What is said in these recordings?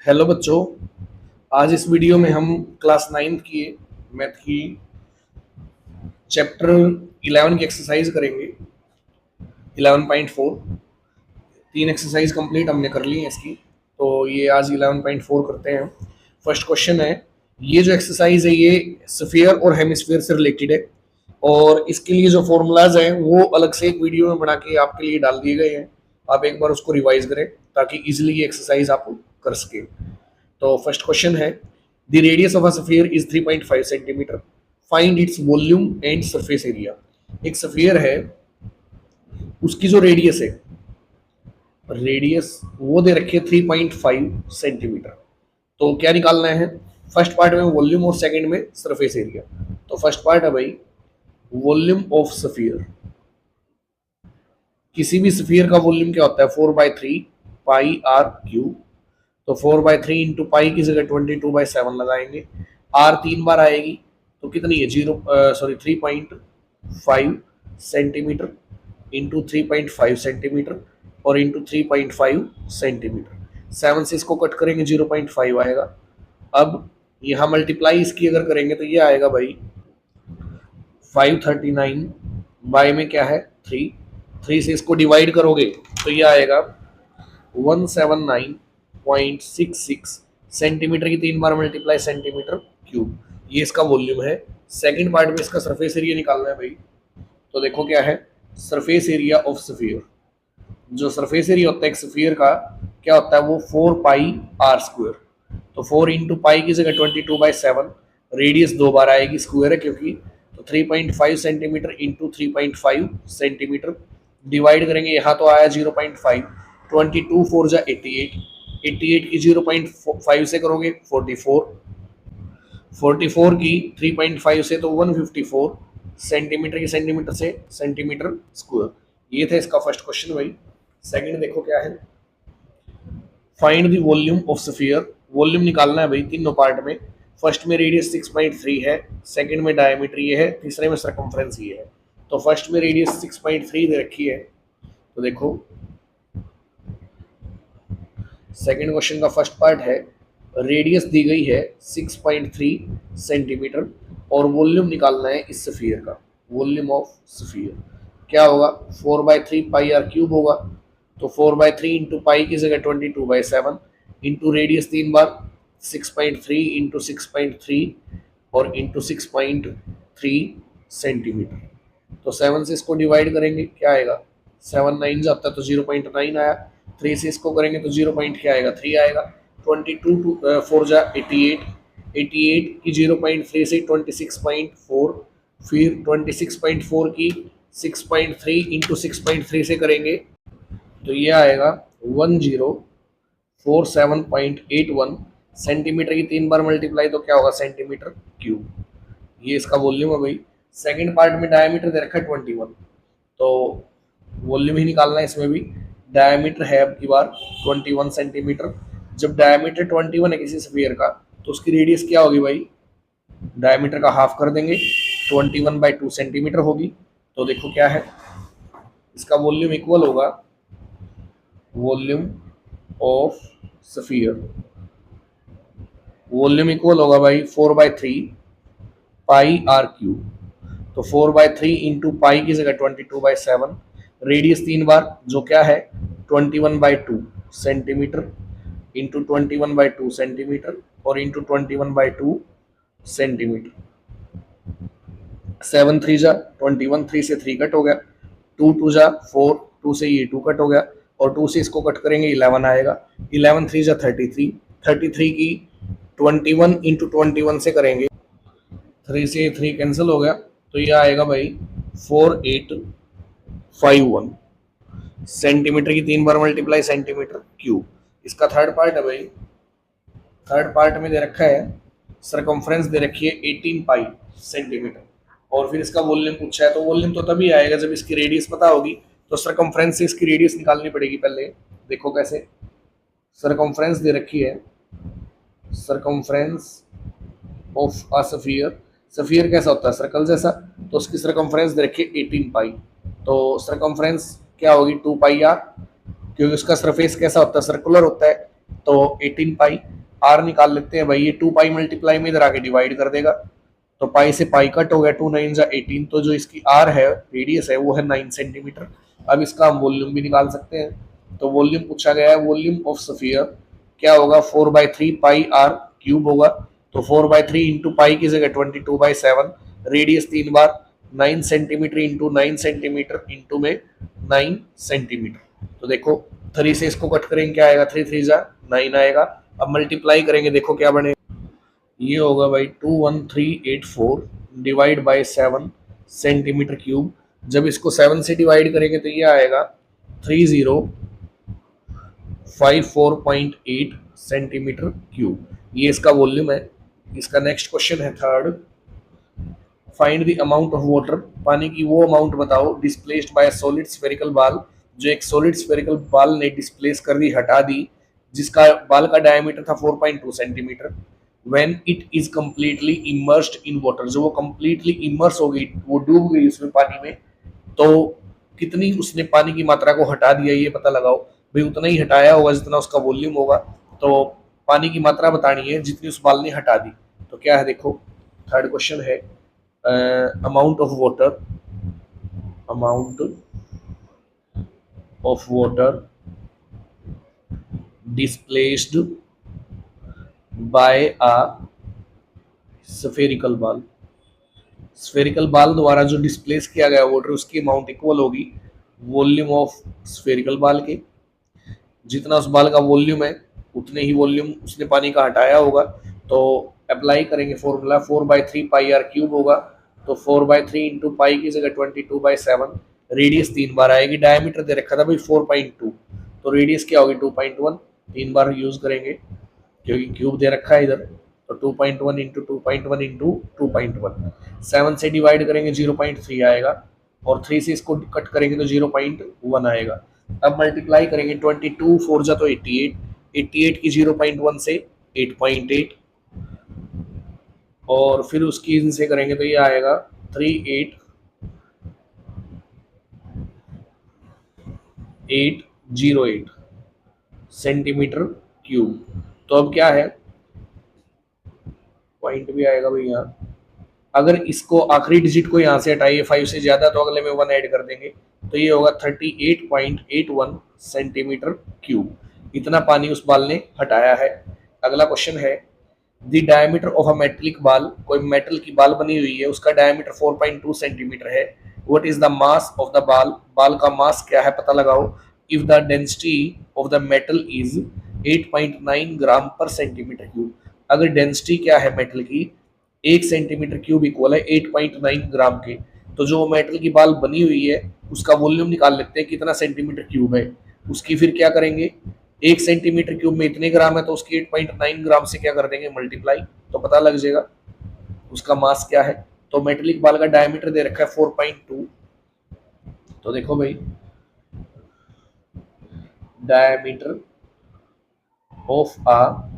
Hello बच्चों। आज इस वीडियो में हम क्लास 9th की मैथ की चैप्टर 11 की एक्सरसाइज करेंगे। 11.4 तीन एक्सरसाइज कंप्लीट हमने कर ली है इसकी, तो ये आज 11.4 करते हैं। फर्स्ट क्वेश्चन है, ये जो एक्सरसाइज है ये स्फीयर और हेमिस्फीयर से रिलेटेड है और इसके लिए जो फॉर्मूलाज हैं वो अलग से एक वीडियो में बना के आपके लिए डाल दिए गए हैं। आप एक बार उसको रिवाइज करें ताकि इजिली ये एक्सरसाइज आप कर सकें। तो फर्स्ट क्वेश्चन है, the radius of a sphere is 3.5 centimetre, find its volume and surface area. एक स्फीयर है, उसकी जो रेडियस है, रेडियस वो दे रखी है 3.5 सेंटीमीटर। तो क्या निकालना है? फर्स्ट पार्ट में वॉल्यूम और सेकंड में सरफेस एरिया। तो फर्स्ट पार्ट है भाई वॉल्यूम ऑफ स्फीयर। किसी भी स्फीयर का वॉल्यूम क्या होता है? 4/3 पाई आर क्यूब। तो 4/3 इंटू पाई की जगह 22/7 लगाएंगे। आर 3 बार आएगी तो कितनी है? 3.5 सेंटीमीटर इंटू 3.5 सेंटीमीटर और इंटू 3.5 सेंटीमीटर। 7 से इसको कट करेंगे 0.5 आएगा। अब यहाँ मल्टीप्लाई इसकी अगर करेंगे तो ये आएगा भाई 539 बाय में क्या है 3। 3 से इसको डिवाइड करोगे तो ये आएगा 179.66 सेंटीमीटर की 3 बार मल्टीप्लाई सेंटीमीटर क्यूब। ये इसका वॉल्यूम है। सेकंड पार्ट में इसका सरफेस एरिया निकालना है भाई। तो देखो क्या है, सरफेस एरिया ऑफ स्फीयर। जो सरफेस एरिया होता है एक स्फीयर का क्या होता है? वो 4 पाई r²। तो 4 इंटू पाई की जगह 22/7, रेडियस 2 बार आएगी, स्क्वायर है क्योंकि। तो 3.5 सेंटीमीटर इंटू 3.5 सेंटीमीटर डिवाइड करेंगे, यहाँ तो आया 0.5। 22 4 जा 88, 88 की 0.5 से करोगे 44, 44 की 3.5 से तो 154 सेंटीमीटर की सेंटीमीटर से सेंटीमीटर स्क्वायर। ये था इसका फर्स्ट क्वेश्चन भाई। सेकंड देखो क्या है, find the volume of sphere. Volume निकालना है भाई तीनों पार्ट में। फर्स्ट में रेडियस 6.3 है, सेकंड में डायमीटर ये है, तीसरे में सरकमफ्रेंस ये है। तो फर्स्ट में रेडियस 6.3 दे रखी है। तो देखो सेकंड क्वेश्चन का फर्स्ट पार्ट है, रेडियस दी गई है 6.3 सेंटीमीटर और वॉल्यूम निकालना है इस स्फीयर का। वॉल्यूम ऑफ स्फीयर क्या होगा? 4/3 पाई आर क्यूब होगा। तो 4/3 इंटू पाई की जगह 22/7 इंटू रेडियस 3 बार 6.3 इंटू 6.3 और इंटू 6.3 सेंटीमीटर। तो 7 से इसको डिवाइड करेंगे क्या आएगा? 7 9 जाता है तो 0.9 आया। 3 से इसको करेंगे तो 0. क्या आएगा? 3 आएगा। 22 4 जा 88, 88 की 0.3 से 26.4, फिर 26.4 की 6.3 इंटू 6.3 से करेंगे तो ये आएगा 1047.81 सेंटीमीटर की 3 बार मल्टीप्लाई तो क्या होगा? Centimetre cube. ये इसका वॉल्यूम है भाई। सेकंड पार्ट में डायमीटर दे रखा है 21, तो वॉल्यूम ही निकालना है इसमें भी। डायमीटर है अब की बार 21 सेंटीमीटर। जब डायमीटर 21 है किसी स्फीयर का तो उसकी रेडियस क्या होगी भाई? डायमीटर का हाफ कर देंगे, 21/2 सेंटीमीटर होगी। तो देखो क्या है, इसका वॉल्यूम इक्वल होगा volume of sphere. Volume equal होगा भाई 4/3 पाई आर क्यूब। तो 4/3 इंटू पाई की जगह 22/7, रेडियस 3 बार जो क्या है 21/2 सेंटीमीटर इंटू 21/2 सेंटीमीटर और इंटू 21/2 सेंटीमीटर। 7 3 जा 21, 3 से 3 कट हो गया, 2 2 जा 4, 2 से ये 2 कट हो गया और 2 से इसको कट करेंगे 11 आएगा। 11 3 जा 33, 33 की 21 इंटू 21 से करेंगे, 3 से 3 कैंसिल हो गया तो ये आएगा भाई 4851 सेंटीमीटर की 3 बार मल्टीप्लाई सेंटीमीटर क्यूब। इसका थर्ड पार्ट है भाई। थर्ड पार्ट में दे रखा है सरकमफ्रेंस दे रखी है 18 पाई सेंटीमीटर और फिर इसका वॉल्यूम पूछा है। तो वॉल्यूम तो तभी आएगा जब इसकी रेडियस पता होगी। तो सरकमफ्रेंस से इसकी रेडियस निकालनी पड़ेगी पहले। देखो कैसे, सरकमफ्रेंस दे रखी है, circumference of a sphere. Sphere कैसा होता है? सर्कल जैसा। तो उसकी सरकमफ्रेंस दे रखी है 18 पाई। तो सरकमफ्रेंस क्या होगी? 2 पाई आर, क्योंकि उसका सरफेस कैसा होता है? सर्कुलर होता है। तो 18 पाई, आर निकाल लेते हैं भाई, ये 2 पाई मल्टीप्लाई में इधर आके डिवाइड कर देगा, तो पाई से पाई कट हो गया, 2 9 जा 18, तो जो इसकी आर है रेडियस है वो है 9 सेंटीमीटर। अब इसका हम वॉल्यूम भी निकाल सकते हैं, तो वॉल्यूम पूछा गया है, वॉल्यूम ऑफ स्फीयर क्या होगा, 4/3 पाई आर क्यूब होगा, तो 4/3 इंटू पाई की जगह 22/7, रेडियस 3 बार 9 सेंटीमीटर इंटू 9 सेंटीमीटर इंटू में 9 सेंटीमीटर। तो देखो 3 से इसको कट करेंगे क्या आएगा, 3 3 जा 9 आएगा। अब मल्टीप्लाई करेंगे, देखो क्या बनेगा, ये होगा भाई 21384 डिवाइड बाय 7 सेंटीमीटर क्यूब। जब इसको 7 से डिवाइड करेंगे तो ये आएगा 3054.8 सेंटीमीटर क्यूब, ये इसका वॉल्यूम है। इसका नेक्स्ट क्वेश्चन है third, find the amount of water, पानी की वो अमाउंट बताओ डिस्प्लेस्ड बाय सॉलिड स्फेरिकल बाल, जो एक सॉलिड स्फेरिकल बाल ने डिस्प्लेस कर दी, हटा दी, जिसका बाल का डायमीटर था 4.2 centimetre, when it is completely immersed in water, जो वो कंप्लीटली इमर्स हो गई, वो डूब गई उसमें पानी में, तो कितनी उसने पानी की मात्रा को हटा दिया, ये पता लगाओ भाई, उतना ही हटाया होगा जितना उसका वॉल्यूम होगा, तो पानी की मात्रा बतानी है जितनी उस बाल ने हटा दी। तो क्या है देखो, थर्ड क्वेश्चन है, amount of water displaced by a spherical ball, spherical बाल द्वारा जो डिस्प्लेस किया गया वाटर, उसकी अमाउंट इक्वल होगी वॉल्यूम ऑफ स्फेरिकल बाल के, जितना उस बाल का वॉल्यूम है उतने ही वॉल्यूम उसने पानी का हटाया होगा। तो अप्लाई करेंगे फॉर्मूला, 4/3 पाई आर क्यूब होगा, तो 4/3 इंटू पाई की जगह 22/7, रेडियस 3 बार आएगी, डायमीटर दे रखा था भाई 4.2, तो रेडियस क्या होगी 2.1, 3 बार यूज करेंगे क्योंकि क्यूब दे रखा है इधर, तो 2.1 इंटू 2.1 इंटू 2.1, 7 से डिवाइड करेंगे 0.3 आएगा, और 3 से इसको कट करेंगे तो 0.1 आएगा। अब मल्टीप्लाई करेंगे, 22 4 जा तो 88, 88 की 0.1 से 8.8, और फिर उसकी इनसे करेंगे तो ये आएगा 38808 सेंटीमीटर क्यूब। तो अब क्या है, पॉइंट भी आएगा भाई यहाँ, अगर इसको आखिरी डिजिट को यहाँ से हटाइए 5 से ज्यादा तो अगले में 1 ऐड कर देंगे, तो ये होगा 38.81 सेंटीमीटर क्यूब, इतना पानी उस बाल ने हटाया है। अगला क्वेश्चन है, the diameter of a metallic बाल, कोई मेटल की बाल बनी हुई है, उसका डायमीटर 4.2 सेंटीमीटर है, what is the mass of the बाल, बाल का मास क्या है पता लगाओ, if the density of the metal is 8.9 ग्राम पर सेंटीमीटर क्यूब, अगर डेंसिटी क्या है मेटल की 1 सेंटीमीटर क्यूब इक्वल है 8.9 ग्राम के, तो जो मेटल की बाल बनी हुई है उसका वॉल्यूम निकाल लेते हैं कितना सेंटीमीटर क्यूब है, उसकी फिर क्या करेंगे, 1 सेंटीमीटर क्यूब में इतने ग्राम है तो उसकी 8.9 ग्राम से क्या कर देंगे मल्टीप्लाई, तो पता लग जाएगा उसका मास क्या है। तो मेटलिक बाल का डायमीटर दे रखा है 4.2, तो देखो भाई डायमीटर ऑफ अ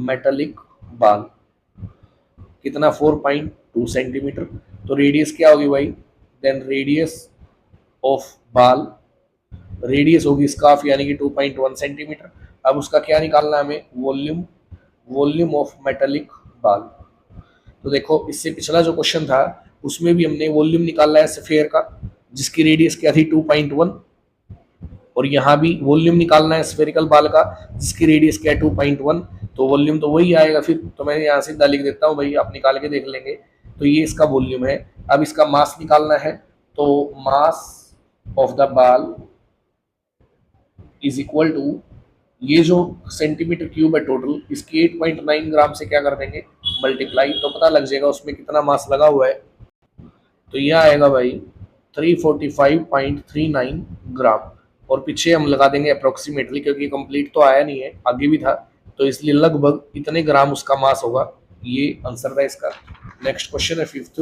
मेटलिक बाल कितना 4.2 सेंटीमीटर, तो रेडियस क्या होगी भाई, देन रेडियस ऑफ बाल, रेडियस होगी स्काफ यानी कि 2.1 सेंटीमीटर। अब उसका क्या निकालना है हमें, वॉल्यूम, वॉल्यूम ऑफ मेटलिक बाल। तो देखो इससे पिछला जो क्वेश्चन था उसमें भी हमने वॉल्यूम निकाला है स्फीयर का, जिसकी रेडियस क्या थी 2.1, और यहाँ भी वॉल्यूम निकालना है स्फेरिकल बाल का जिसकी रेडियस क्या है 2.1, तो वॉल्यूम तो वही आएगा फिर, तो मैं यहाँ सीधा लिख देता हूँ भाई, आप निकाल के देख लेंगे, तो ये इसका वॉल्यूम है। अब इसका मास निकालना है, तो मास ऑफ द बाल इज इक्वल टू, ये जो सेंटीमीटर क्यूब है टोटल, इसकी 8.9 ग्राम से क्या कर देंगे मल्टीप्लाई, तो पता लग जाएगा उसमें कितना मास लगा हुआ है, तो यह आएगा भाई 345.39 ग्राम, और पीछे हम लगा देंगे अप्रोक्सीमेटली क्योंकि कंप्लीट तो आया नहीं है, आगे भी था, तो इसलिए लगभग इतने ग्राम उसका मास होगा, ये आंसर था इसका। नेक्स्ट क्वेश्चन है फिफ्थ,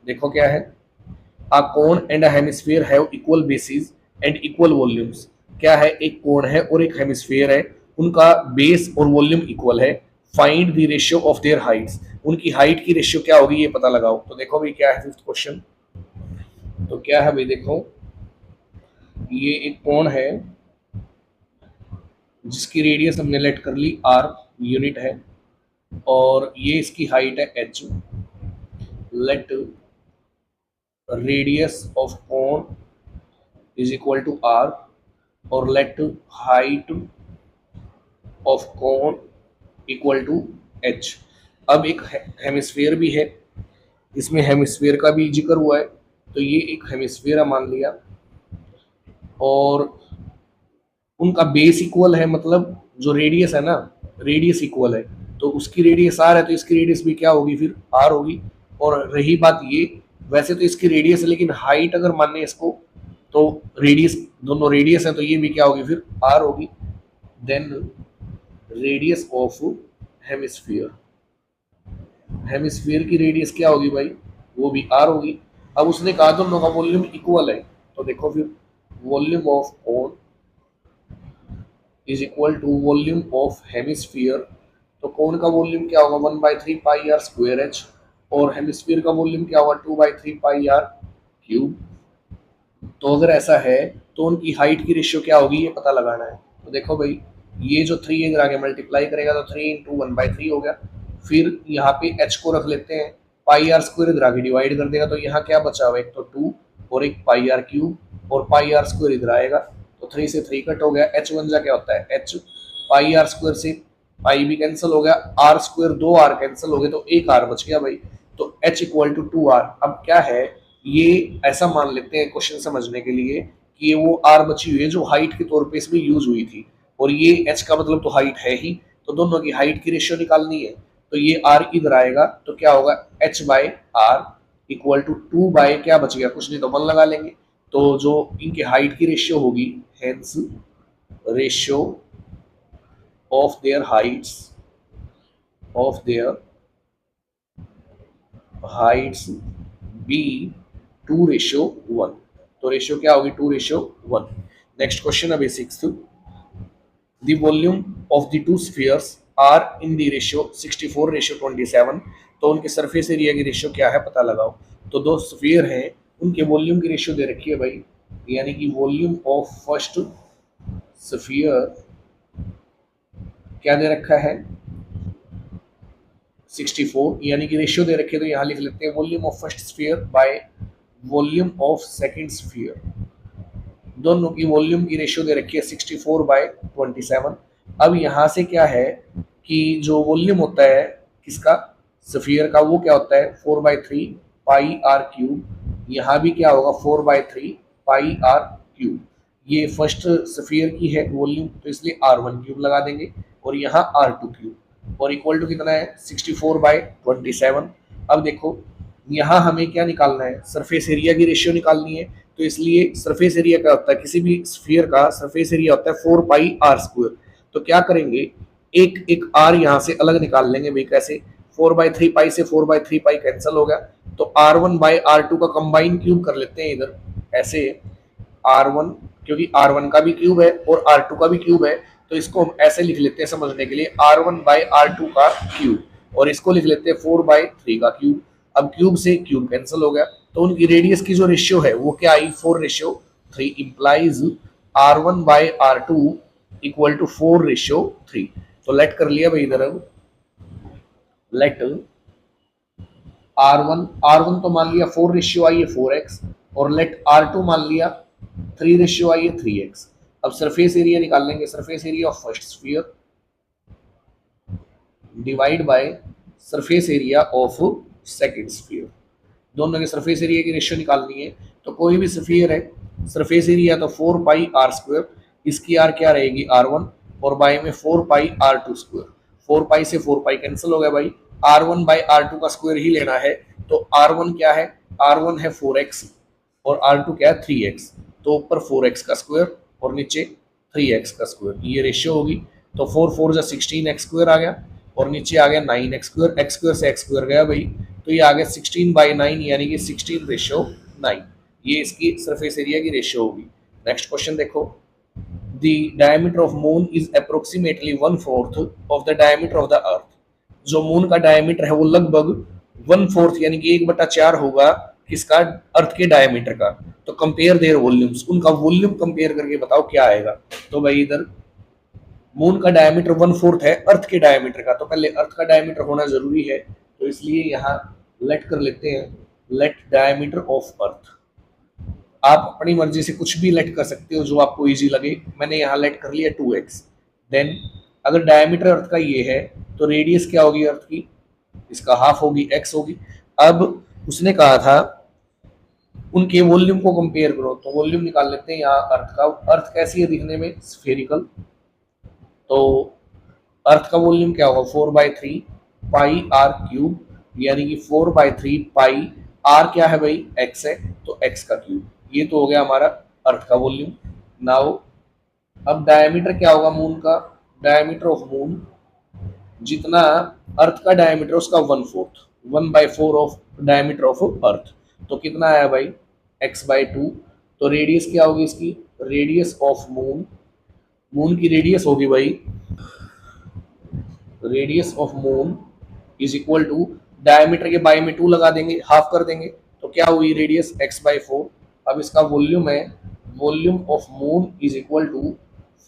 देखो क्या है, a cone and a hemisphere have equal bases and equal volumes, क्या है, एक कोण है और एक हेमिस्फीयर है, उनका बेस और वॉल्यूम इक्वल है, find the ratio of their Heights, उनकी हाइट की रेशियो क्या होगी ये पता लगाओ। तो देखो भाई क्या है फिफ्थ क्वेश्चन, तो क्या है भाई देखो, ये एक कोण है जिसकी रेडियस हमने लेट कर ली r यूनिट है, और ये इसकी हाइट है h। Let radius of cone is equal to r, और let height of cone equal to h। अब एक हेमिस्फीयर भी है, इसमें हेमिस्फीयर का भी जिक्र हुआ है, तो ये एक हेमिस्फीयर मान लिया, और उनका बेस इक्वल है, मतलब जो रेडियस है ना, रेडियस इक्वल है, तो उसकी रेडियस आर है तो इसकी रेडियस भी क्या होगी, फिर आर होगी। और रही बात ये, वैसे तो इसकी रेडियस है, लेकिन हाइट अगर माने इसको, तो रेडियस, दोनों रेडियस है तो ये भी क्या होगी, फिर आर होगी। Then radius of hemisphere, hemisphere की रेडियस क्या होगी भाई, वो भी आर होगी। अब उसने कहा दोनों का वॉल्यूम इक्वल है, तो देखो फिर volume of cone is equal to volume of hemisphere. तो कोन का वॉल्यूम क्या होगा, 1/3 पाई आर स्क्वायर एच, और हेमिस्फीयर का वॉल्यूम क्या होगा, 2/3 पाई आर क्यूब। तो अगर ऐसा है तो उनकी हाइट की रेशियो क्या होगी, ये पता लगाना है। तो देखो भाई, ये जो 3 इधर आगे मल्टीप्लाई करेगा तो 3 इंटू 1/3 हो गया। फिर यहाँ पे h को रख लेते हैं, पाई आर स्क्वायर इधर आगे डिवाइड कर देगा, तो यहाँ क्या बचा हुआ, एक तो 2 और एक पाई आर क्यूब, और पाई आर स्क्वायर इधर आएगा, तो 3 से 3 कट हो गया। h बन जा क्या होता है h, पाई आर स्क्वायर से पाई भी कैंसिल हो गया, आर स्क्वायर 2 आर कैंसिल हो गए, तो एक आर बच गया भाई। तो h इक्वल टू 2r। अब क्या है, ये ऐसा मान लेते हैं क्वेश्चन समझने के लिए कि ये वो आर बची हुई है जो हाइट के तौर पे इसमें यूज हुई थी, और ये एच का मतलब तो हाइट है ही, तो दोनों की हाइट की रेशियो निकालनी है। तो ये आर इधर आएगा, तो क्या होगा, H by R equal to 2 by क्या बच गया, कुछ नहीं तो 1 लगा लेंगे। तो जो इनके हाइट की रेशियो होगी, hence ratio of their heights, of their heights be 2:1। तो रेशियो क्या होगी, 2:1। नेक्स्ट क्वेश्चन अभी 6th, the volume of the two spheres are in the ratio 64:27। तो उनके सरफेस एरिया की रेशियो क्या है, पता लगाओ। तो दो स्फीयर हैं, उनके वॉल्यूम की रेशियो दे रखी है भाई, यानी कि वॉल्यूम ऑफ फर्स्ट स्फीयर क्या दे रखा है, 64, यानी कि रेशियो दे रखे, तो यहाँ लिख लेते हैं volume of first sphere by volume of second sphere. दोनों की वॉल्यूम की रेशियो दे रखी है 64/27। अब यहाँ से क्या है कि जो वॉल्यूम होता है किसका, स्फीयर का, वो क्या होता है 4/3 पाई आर क्यूब। यहाँ भी क्या होगा 4/3 पाई आर क्यूब। ये फर्स्ट स्फीयर की है वॉल्यूम, तो इसलिए R1 क्यूब लगा देंगे, और यहाँ R2 क्यूब, और इक्वल टू कितना है 64/27। अब देखो यहाँ हमें क्या निकालना है, सरफेस एरिया की रेशियो निकालनी है। तो इसलिए सरफेस एरिया क्या होता है, किसी भी स्फीयर का सरफेस एरिया होता है 4 पाई आर स्क्वायर। तो क्या करेंगे, एक एक आर यहाँ से अलग निकाल लेंगे भाई, कैसे, 4/3 पाई से 4/3 पाई कैंसिल हो गया, तो R1/R2 का कंबाइन क्यूब कर लेते हैं इधर, ऐसे R1, क्योंकि R1 का भी क्यूब है और R2 का भी क्यूब है, तो इसको हम ऐसे लिख लेते हैं समझने के लिए, R1/R2 का क्यूब, और इसको लिख लेते हैं 4/3 का क्यूब। अब क्यूब से क्यूब कैंसिल हो गया, तो उनकी रेडियस की जो रेशियो है वो क्या आई, 4:3, इंप्लाइज R1/R2 इक्वल टू 4:3। तो लेट कर लिया भाई इधर, अब लेट R1 तो मान लिया 4 रेशियो आई है 4x, और लेट R2 मान लिया 3 रेशियो आई है 3x। अब सरफेस एरिया निकाल लेंगे, surface area of first sphere divide by surface area of second sphere. दोनों के सरफेस एरिया की रेशियो निकालनी है। तो कोई भी स्फीयर है, सरफेस एरिया तो 4 पाई आर स्क्वायर, इसकी आर क्या रहेगी R1, और बाई में 4 पाई R2 स्क्वायर। 4 पाई से 4 पाई कैंसिल हो गया भाई, R1/R2 का स्क्वायर ही लेना है। तो R1 क्या है, R1 है 4x, और R2 क्या है 3x। तो ऊपर 4x का स्क्वायर और नीचे 3x का स्क्वायर, ये रेशियो होगी। तो 4 4 16x स्क्वायर आ गया, और नीचे आ गया 9x स्क्वायर, x स्क्वायर से x स्क्वायर गया भाई, तो ये आ गया 16/9, यानी कि 16:9। ये इसकी सरफेस एरिया की रेशियो होगी। नेक्स्ट क्वेश्चन देखो, the diameter of moon is approximately 1/4 of the diameter of the earth. जो मून का डायमीटर है वो लगभग 1/4 यानी कि 1/4 होगा किसका, अर्थ के डायमीटर का। तो कंपेयर देयर वॉल्यूम्स, उनका वॉल्यूम कंपेयर करके बताओ क्या आएगा। तो भाई इधर मून का डायमीटर 1/4 है अर्थ के डायमीटर का, तो पहले अर्थ का डायमीटर होना जरूरी है, तो इसलिए यहाँ लेट कर लेते हैं, लेट डायमीटर ऑफ अर्थ। आप अपनी मर्जी से कुछ भी लेट कर सकते हो जो आपको इजी लगे, मैंने यहाँ लेट कर लिया 2x। देन अगर डायमीटर अर्थ का ये है तो रेडियस क्या होगी अर्थ की, इसका हाफ होगी, x होगी। अब उसने कहा था उनके वॉल्यूम को कंपेयर करो, तो वॉल्यूम निकाल लेते हैं यहाँ अर्थ का। अर्थ कैसी है दिखने में, स्फेरिकल, तो अर्थ का वॉल्यूम क्या होगा 4/3 पाई आर क्यूब, यानी कि 4/3 पाई आर क्या है भाई, x है, तो x का क्यूब। ये तो हो गया हमारा अर्थ का वॉल्यूम। नाउ अब डायमीटर क्या होगा मून का, डायमीटर ऑफ मून जितना अर्थ का डायमीटर उसका 1/4, 1/4 ऑफ डायमीटर ऑफ अर्थ, तो कितना आया भाई x/2। तो रेडियस क्या होगी इसकी, रेडियस ऑफ मून, मून की रेडियस होगी भाई, radius of moon is equal to diameter के बाई में 2 लगा देंगे, हाफ कर देंगे, तो क्या हुई रेडियस x/4। अब इसका वॉल्यूम है, volume of moon is equal to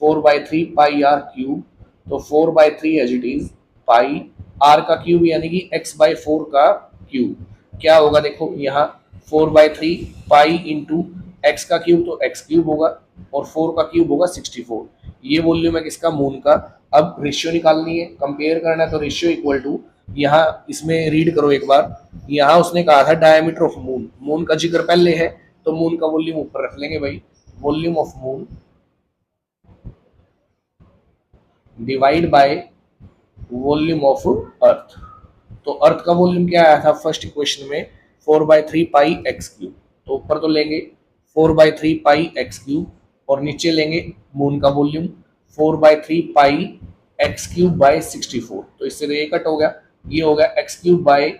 4/3 pi R cube, तो 4/3 as it is pi R का क्यूब यानी कि x/4 का क्यूब। क्या होगा देखो यहाँ 4/3 पाई इंटू एक्स का क्यूब, तो एक्स क्यूब होगा, और 4 का क्यूब होगा 64। ये वॉल्यूम है किसका, मून का। अब रेशियो निकालनी है, कंपेयर करना है, तो रेशियो इक्वल टू, यहाँ इसमें रीड करो एक बार, यहाँ उसने कहा था डायमीटर ऑफ मून, मून का जिक्र पहले है तो मून का वॉल्यूम ऊपर रख लेंगे भाई, volume of moon divide by volume of earth. तो अर्थ का वॉल्यूम क्या आया था फर्स्ट इक्वेशन में 4/3 पाई एक्स क्यूब, तो ऊपर तो लेंगे 4/3 पाई एक्स क्यूब, और नीचे लेंगे मून का volume 4/3 pi x cube by 64। तो इससे तो ये कट हो गया, ये हो गया x cube by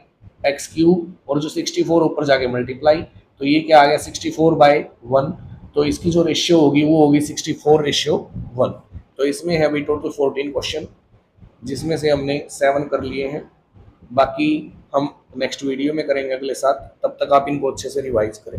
x cube, और जो 64 ऊपर जाके मल्टीप्लाई, तो ये क्या आ गया 64/1। तो इसकी जो रेशियो होगी वो होगी 64:1। तो इसमें है भाई टोटल 14 क्वेश्चन, जिसमें से हमने 7 कर लिए हैं, बाकी हम नेक्स्ट वीडियो में करेंगे अगले साथ। तब तक आप इनको अच्छे से रिवाइज करें।